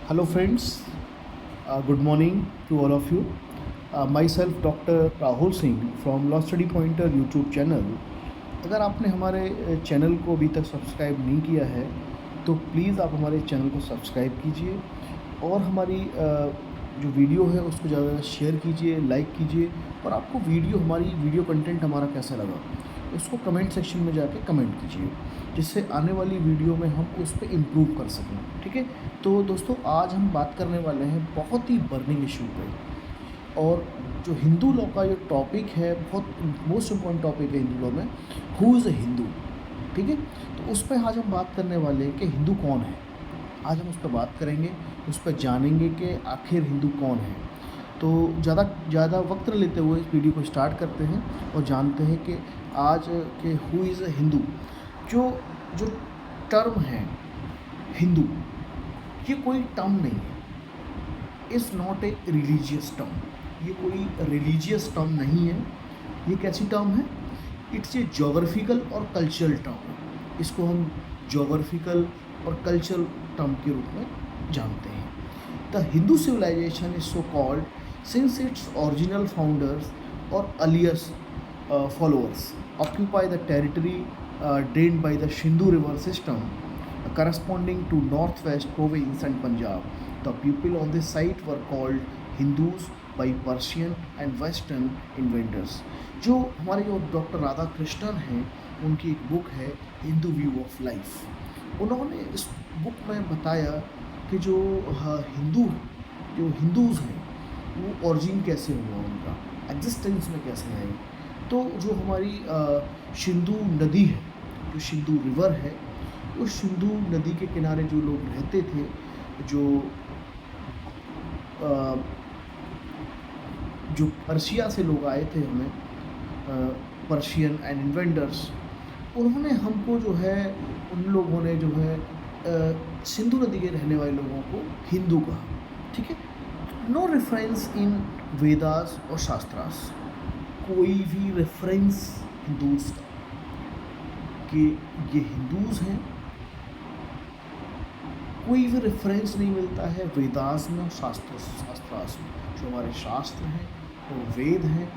Hello friends, good morning to all of you. Myself Dr. Rahul Singh from Law Study Pointer YouTube channel. अगर आपने हमारे channel को अभी तक subscribe नहीं किया है तो प्लीज़ आप हमारे चैनल को सब्सक्राइब कीजिए और हमारी जो वीडियो है उसको ज़्यादा शेयर कीजिए, लाइक कीजिए और आपको हमारी वीडियो कंटेंट हमारा कैसा लगा उसको कमेंट सेक्शन में जाके कमेंट कीजिए, जिससे आने वाली वीडियो में हम उस पर इम्प्रूव कर सकें। ठीक है, तो दोस्तों आज हम बात करने वाले हैं बहुत ही बर्निंग इशू पे, और जो हिंदू लॉ का जो टॉपिक है बहुत मोस्ट इम्पॉर्टेंट टॉपिक है हिंदू लॉ में, हु इज़ अ हिंदू। ठीक है, तो उस पर आज हम बात करने वाले हैं कि हिंदू कौन है। आज हम उस पर बात करेंगे, उस पर जानेंगे कि आखिर हिंदू कौन है। तो ज़्यादा वक्त न लेते हुए इस वीडियो को स्टार्ट करते हैं और जानते हैं कि आज के हु इज़ अ हिंदू। जो जो टर्म है हिंदू, ये कोई टर्म नहीं है, is not a religious term. ये कोई रिलीजियस टर्म नहीं है। ये कैसी टर्म है? इट्स ए जोग्राफिकल और कल्चरल टर्म। इसको हम जोग्राफिकल और कल्चरल टर्म के रूप में जानते हैं। The Hindu civilisation is so called since its original founders और earliest followers occupy the territory drained by the Sindhu river system corresponding to northwest province and Punjab. The people on this site were called Hindus by Persian and Western invaders. जो हमारे जो doctor Radha Krishnan हैं, उनकी एक book है Hindu view of life. उन्होंने इस book में बताया कि जो हिंदूज़ हैं वो ओरिजिन कैसे हुआ, उनका एग्जिस्टेंस में कैसे है। तो जो हमारी सिंधु नदी है, जो सिंधु रिवर है, उस सिंधु नदी के किनारे जो लोग रहते थे, जो पर्शिया से लोग आए थे हमें, पर्शियन एंड इन्वेंडर्स, उन्होंने हमको जो है, उन लोगों ने जो है सिंधु नदी के रहने वाले लोगों को हिंदू कहा। ठीक है, नो रेफरेंस इन वेदास और शास्त्रास, कोई भी रेफरेंस हिंदूज़ का कि ये हिंदूज़ हैं, कोई भी रेफरेंस नहीं मिलता है वेदास में और शास्त्रास में। जो हमारे शास्त्र हैं वो वेद हैं,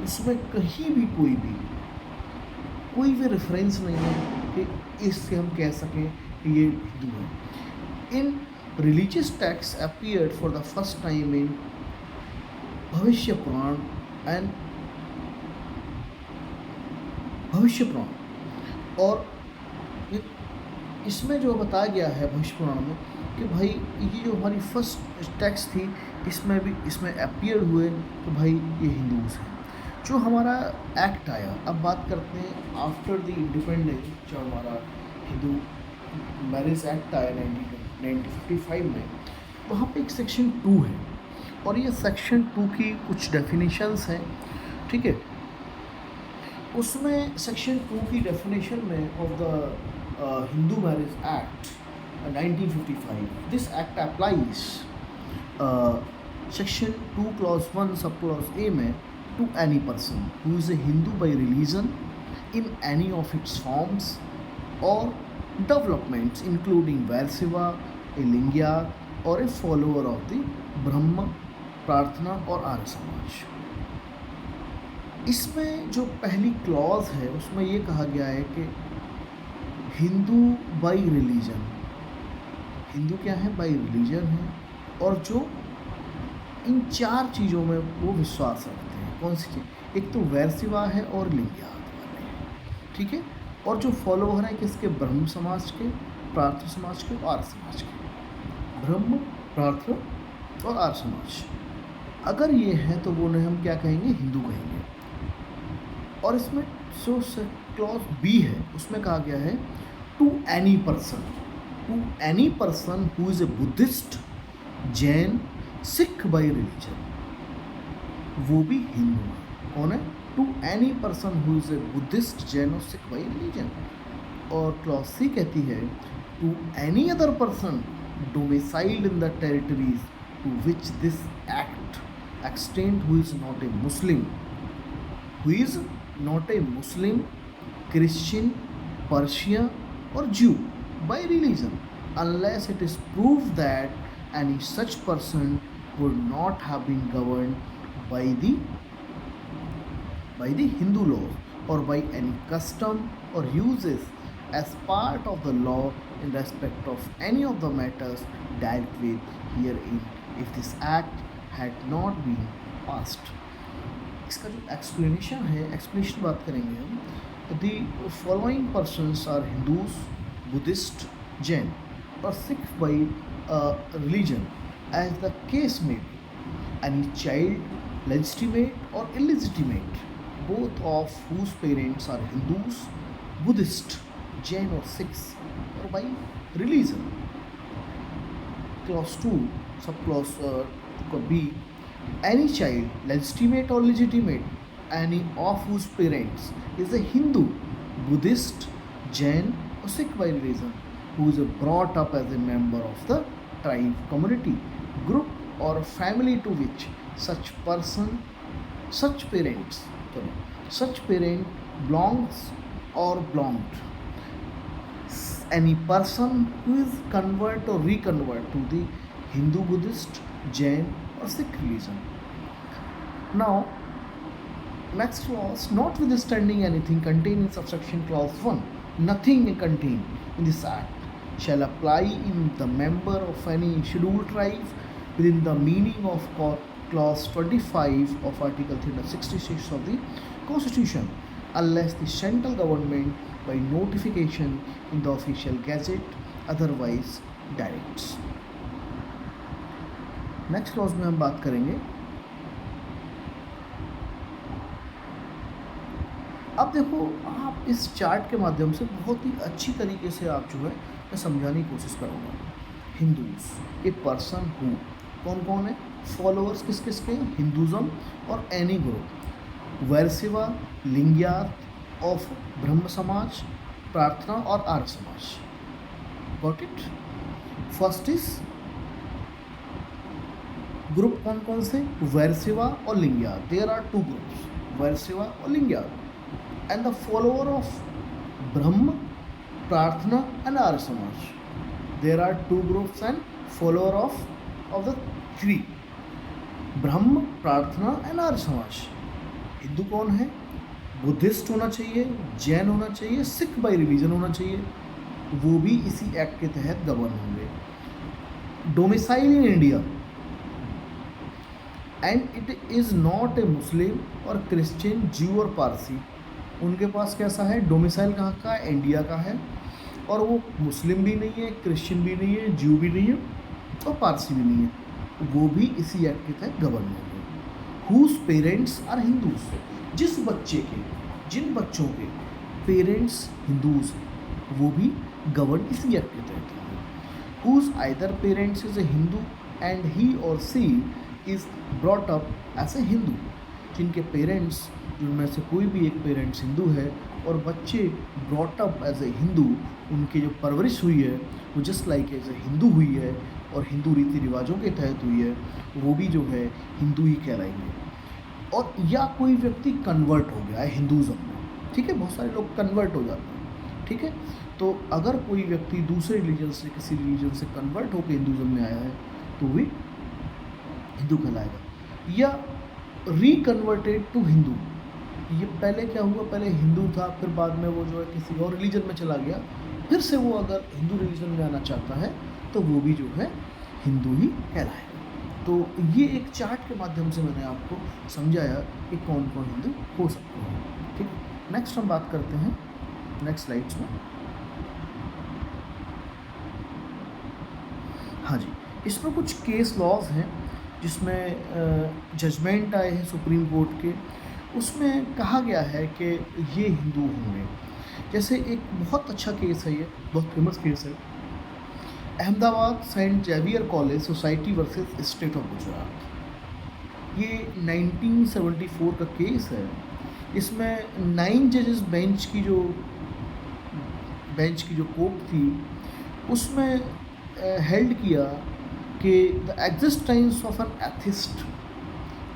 उसमें कहीं भी कोई भी रेफरेंस नहीं है कि इससे हम कह सकें कि ये हिंदू हैं। इन religious text appeared for the first time in भविष्य पुराण एंड भविष्य पुराण, और इसमें जो बताया गया है भविष्य पुराण में कि भाई ये जो हमारी फर्स्ट टेक्स्ट थी, इसमें अपीयर हुए तो भाई ये हिंदूज़ हैं। जो हमारा एक्ट आया, अब बात करते हैं आफ्टर द इंडिपेंडेंस, जो हमारा हिंदू मैरिज एक्ट आया 1955 में, वहाँ पे एक सेक्शन 2 है और ये सेक्शन 2 की कुछ डेफिनेशंस हैं। ठीक है, उसमें सेक्शन 2 की डेफिनेशन में of the Hindu marriage act 1955, this act applies section 2 clause 1 sub clause A में to any person who is a Hindu by religion in any of its forms और developments including Virashaiva, a Lingayat और a follower of the ब्रह्म, प्रार्थना और आर्य समाज। इसमें जो पहली clause है उसमें ये कहा गया है कि हिंदू बाई रिलीजन, हिंदू क्या है? बाई रिलीजन है, और जो इन 4 चीज़ों में वो विश्वास रखते हैं। कौन सी चीज़? एक तो वैरसेवा है और लिंगिया वाले हैं। ठीक है, और जो फॉलोअर है किसके? ब्रह्म समाज के, प्रार्थना समाज के, आर्य समाज के। ब्रह्म, प्रार्थना और आर्य समाज, अगर ये है तो वो हम क्या कहेंगे? हिंदू कहेंगे। और इसमें जो क्लॉज बी है उसमें कहा गया है to any person who is a Buddhist, Jain, Sikh by religion, वो भी हिंदू है। कौन है? To any person who is a Buddhist, Jain और सिख बाई रिलीजन। और क्लॉज सी कहती है to any other person domiciled in the territories to which this act extent who is not a Muslim, Christian, Persian और Jew by religion, unless it is proved that any such person would not have been governed by the Hindu laws or by any custom or uses as part of the law in respect of any of the matters dealt with herein if this act had not been passed. इसका जो explanation बात करेंगे हम. The following persons are Hindus, Buddhist, Jain और Sikh by religion as the case may be. Any child, legitimate or illegitimate, both of whose parents are Hindus, Buddhist, Jain or Sikhs, or by religion. Clause 2, subclause B. Any child, legitimate or legitimate, any of whose parents is a Hindu, Buddhist, Jain or Sikh by religion, who is brought up as a member of the tribe, community, group or family to which such parent belongs or belonged. Any person who is convert or reconvert to the Hindu, Buddhist, Jain or Sikh religion. Now, next clause, notwithstanding anything contained in subsection clause 1, nothing contained in this act shall apply in the member of any scheduled tribe within the meaning of clause 25 of article 366 of the Constitution, unless the central government by notification in the official gazette otherwise directs. Next clause में हम बात करेंगे. अब देखो, आप इस chart के माध्यम से बहुत ही अच्छी तरीके से आप जो है मैं समझाने की कोशिश करूँगा. हिंदूज, ए पर्सन हु, कौन कौन है, फॉलोअर्स किस किस के, हिंदुज़म और any group, Veerashaiva, Lingayat of Brahmo Samaj, Prarthana और Arya Samaj. Got it. First is group कौन कौन से, वैरसेवा और Lingayat. There are two groups, Veerashaiva और Lingayat. And the follower of Brahmo, Prarthana and Arya Samaj. There are two groups and follower of the three, Brahmo, Prarthana and Arya समाज. हिंदू कौन है, बुद्धिस्ट होना चाहिए, जैन होना चाहिए, सिख बाई रिलीजन होना चाहिए, वो भी इसी एक्ट के तहत गवर्न होंगे. Domicile in India and it is not a Muslim और क्रिश्चियन, ज्यू और पारसी. उनके पास कैसा है, डोमिसाइल कहाँ का है, इंडिया का है, और वो मुस्लिम भी नहीं है, क्रिश्चियन भी नहीं है, ज्यू भी नहीं है और पारसी भी नहीं है, वो भी इसी एक्ट के तहत गवर्न होंगे. हुज पेरेंट्स आर हिंदूज, जिन बच्चों के पेरेंट्स हिंदूज हैं वो भी गवर्न इसी एक्ट के तहत होंगे. Whose either parents is a Hindu and he और she is brought up as a Hindu. जिनके पेरेंट्स, जिनमें से कोई भी एक पेरेंट्स हिंदू है और बच्चे brought up as a Hindu, उनकी जो परवरिश हुई है वो just like as a Hindu हुई है और हिंदू रीति रिवाजों के तहत हुई है, वो भी जो है हिंदू ही कहलाएंगे. और या कोई व्यक्ति कन्वर्ट हो गया है हिंदूज़म में, ठीक है, बहुत सारे लोग कन्वर्ट हो जाते हैं, ठीक है. तो अगर कोई व्यक्ति दूसरे रिलीजन से, किसी रिलीजन से कन्वर्ट होकर हिंदूज़म में आया है तो भी हिंदू कहलाएगा. या रिकन्वर्टेड टू हिंदू, ये पहले क्या हुआ, पहले हिंदू था, फिर बाद में वो जो है किसी और रिलीजन में चला गया, फिर से वो अगर हिंदू रिलीजन में आना चाहता है तो वो भी जो है हिंदू ही कहलाएगा. तो ये एक चार्ट के माध्यम से मैंने आपको समझाया कि कौन कौन हिंदू हो सकते हैं. ठीक, नेक्स्ट हम बात करते हैं नेक्स्ट स्लाइड्स में. हाँ जी, इसमें कुछ केस लॉज हैं जिसमें जजमेंट आए हैं सुप्रीम कोर्ट के. उसमें कहा गया है कि ये हिंदू होंगे. जैसे एक बहुत अच्छा केस है, ये बहुत फेमस केस है, Ahmedabad Saint Xavier college society versus state of Gujarat. ये 1974 का केस है. इसमें 9 जजेस बेंच की जो कोर्ट थी उसमें हेल्ड किया कि the existence of an atheist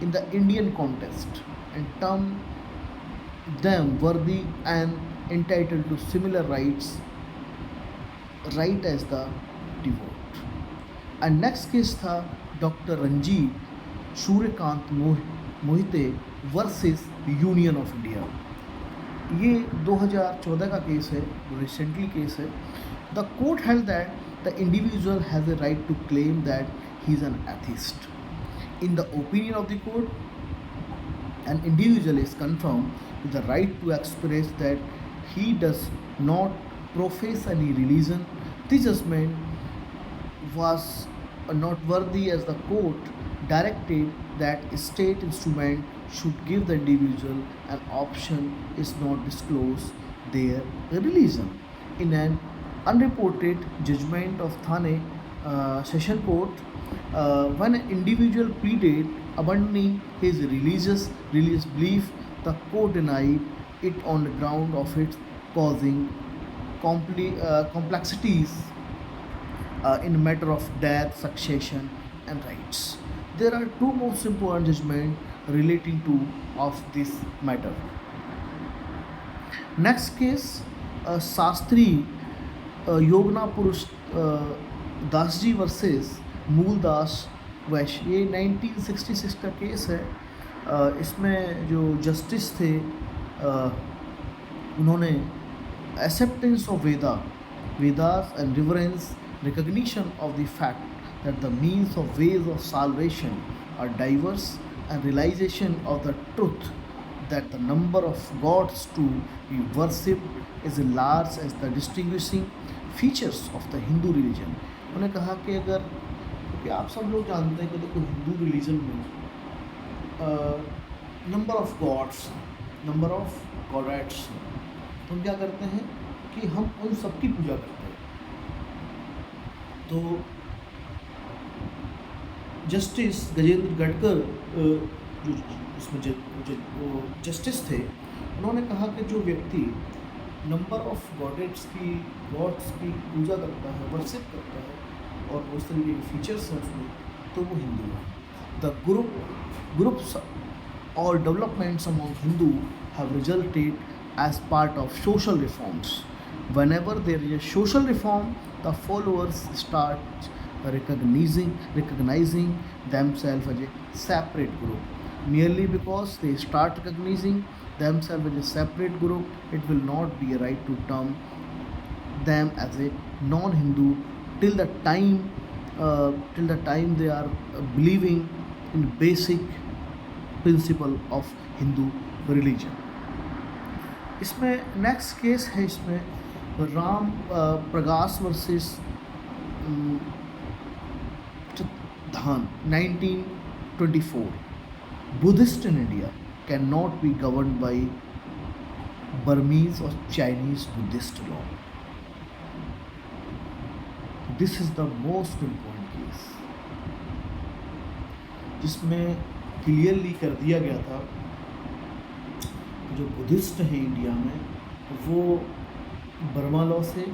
in the Indian contest and term them worthy and entitled to similar rights as the 50 vote. And next case था doctor Ranjit Suryakant Mohite versus union of India. ये 2014 का case है, recently case है। The court held that the individual has a right to claim that he is an atheist. In the opinion of the court, an individual is confirmed with the right to express that he does not profess any religion. This judgment was not worthy as the court directed that state instrument should give the individual an option is not disclose their religion. In an unreported judgment of Thane Session Court, when an individual pleaded abandoning his religious belief, the court denied it on the ground of its causing complexities in matter of death, succession, and rights. There are two most important judgments relating to of this matter. Next case, Shastri Yagna Purush Das ji versus मूलदास वैश्य। ये 1966 का case है। इसमें जो justice थे उन्होंने acceptance of Vedas and reverence, recognition of the fact that the means of ways of salvation are diverse, and realization of the truth that the number of gods to be worshipped is large as the distinguishing features of the Hindu religion. उन्होंने कहा कि अगर, क्योंकि आप सब लोग जानते हैं कि देखो हिंदू रिलीजन में number of gods, number of goddesses, तो हम क्या करते हैं कि हम उन सब की पूजा करते हैं। तो जस्टिस गजेंद्र गडकर जो इसमें जस्टिस थे, उन्होंने कहा कि जो व्यक्ति नंबर ऑफ गॉड्स की पूजा करता है, वर्शिप करता है और उस तरीके के फीचर्स हैं उसमें, तो वो हिंदू है। द ग्रुप्स और developments among Hindu have resulted as part of social reforms. Whenever there is a social reform, the followers start recognizing themselves as a separate group. Merely because they start recognizing themselves as a separate group, it will not be a right to term them as a non-Hindu till the time they are believing in basic principle of Hindu religion. इसमें next case है, इसमें Ram Prakash versus Dhan 1924। Buddhist in India can not be govern by Burmese और Chinese Buddhist law. This is the most important case, जिसमें clearly कर दिया गया था जो बुद्धिस्ट है इंडिया में वो बर्मा लॉ से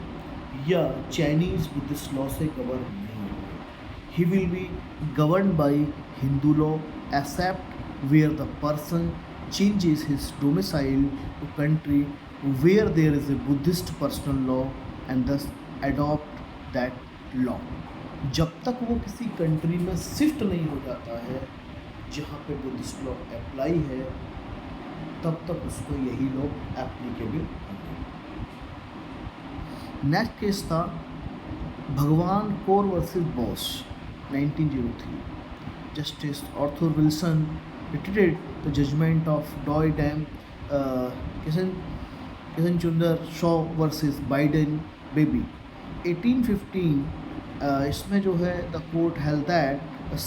या चाइनीज़ बुद्धिस्ट लॉ से गवर्न नहीं होंगे। He will be govern by Hindu law except where the person changes his domicile to country where there is a Buddhist personal law and thus adopt that law. जब तक वो किसी country में shift नहीं हो जाता है जहाँ पे बुद्धिस्ट लॉ अप्लाई है, तब तक उसको यही लोग एप्लीकेबल होंगे। नेक्स्ट केस था Bhagwan Kaur versus Bose 1903। Justice Arthur Wilson retreated the judgment of Doe dem Kishan Chunder Shaw versus Baidam Beebee 1815। इसमें जो है the court held that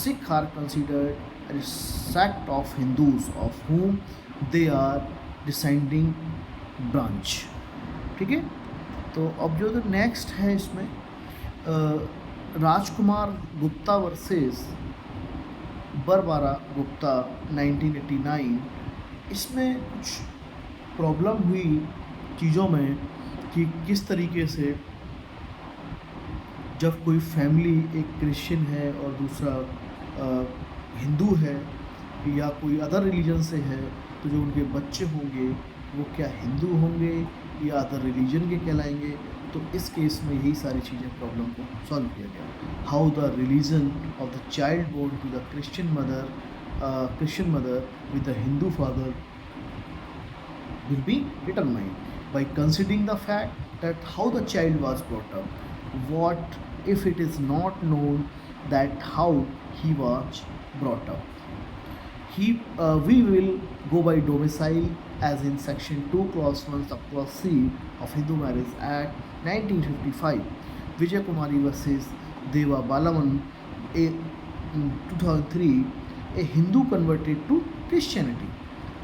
Sikh are considered a sect of Hindus of whom they are descending branch। ठीक है। तो अब जो नेक्स्ट है इसमें राजकुमार गुप्ता वर्सेस बरबारा गुप्ता 1989। इसमें कुछ प्रॉब्लम हुई चीज़ों में कि किस तरीके से जब कोई फैमिली एक क्रिश्चियन है और दूसरा हिंदू है या कोई अदर रिलीजन से है, तो जो उनके बच्चे होंगे वो क्या हिंदू होंगे या अदर रिलीजन के कहलाएंगे, तो इस केस में यही सारी चीज़ें प्रॉब्लम को सॉल्व किया गया। How the religion of the child born to the Christian mother with the Hindu father will be determined by considering the fact that how the child was brought up. What if it is not known that how he was brought up? We will go by domicile as in section 2 clause 1 subclause C of Hindu Marriage Act 1955, Vijay Kumari versus Deva Balavan, in 2003, a Hindu converted to Christianity.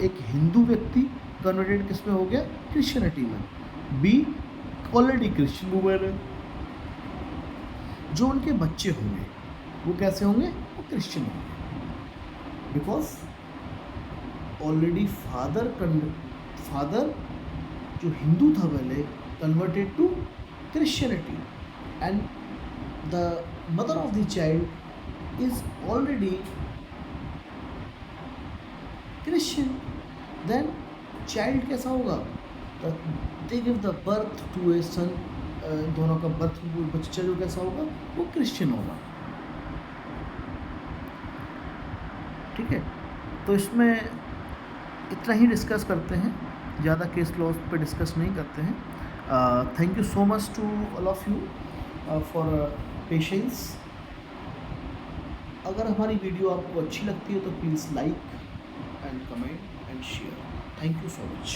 एक हिंदू व्यक्ति converted किस में हो गया? Christianity में। B already Christian women है, जो उनके बच्चे होंगे वो कैसे होंगे? वो क्रिश्चियन होंगे, बिकॉज ऑलरेडी फादर जो हिंदू था पहले converted to Christianity and the mother of the child is already Christian. Then child कैसा होगा? They give the birth to a son, दोनों का बर्थ बच्चा जो कैसा होगा? वो क्रिश्चियन होगा। ठीक है, तो इसमें इतना ही डिस्कस करते हैं, ज़्यादा केस लॉज पे डिस्कस नहीं करते हैं। Thank you so much to all of you for patience. अगर हमारी वीडियो आपको अच्छी लगती है तो please like and comment and share. Thank you so much.